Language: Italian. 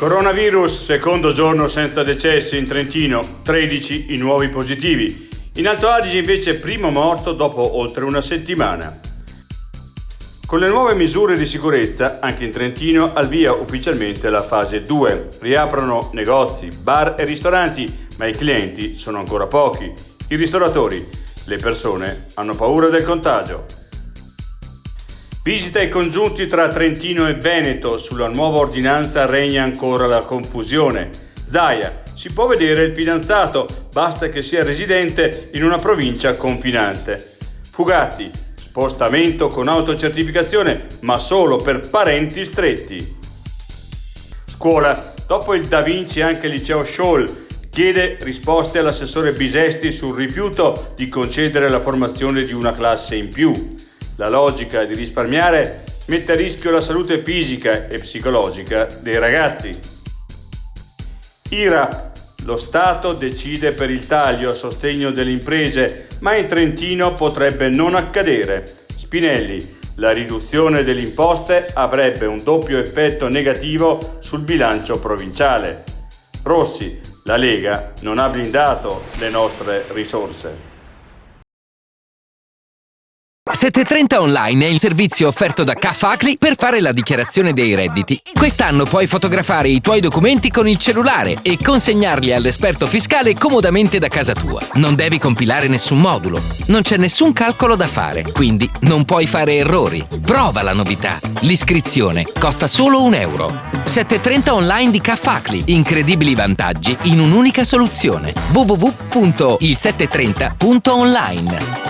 Coronavirus, secondo giorno senza decessi in Trentino, 13 i nuovi positivi. In Alto Adige invece primo morto dopo oltre una settimana. Con le nuove misure di sicurezza, anche in Trentino al via ufficialmente la fase 2. Riaprono negozi, bar e ristoranti, ma i clienti sono ancora pochi. I ristoratori, le persone hanno paura del contagio. Visita ai congiunti tra Trentino e Veneto, sulla nuova ordinanza regna ancora la confusione. Zaia, si può vedere il fidanzato, basta che sia residente in una provincia confinante. Fugatti, spostamento con autocertificazione, ma solo per parenti stretti. Scuola, dopo il Da Vinci anche il liceo Scholl chiede risposte all'assessore Bisesti sul rifiuto di concedere la formazione di una classe in più. La logica di risparmiare mette a rischio la salute fisica e psicologica dei ragazzi. IRAP, lo Stato decide per il taglio a sostegno delle imprese, ma in Trentino potrebbe non accadere. Spinelli, la riduzione delle imposte avrebbe un doppio effetto negativo sul bilancio provinciale. Rossi, la Lega non ha blindato le nostre risorse. 730 Online è il servizio offerto da Cafacli per fare la dichiarazione dei redditi. Quest'anno puoi fotografare i tuoi documenti con il cellulare e consegnarli all'esperto fiscale comodamente da casa tua. Non devi compilare nessun modulo, non c'è nessun calcolo da fare, quindi non puoi fare errori. Prova la novità. L'iscrizione costa solo €1. 730 Online di Cafacli. Incredibili vantaggi in un'unica soluzione. www.il730.online.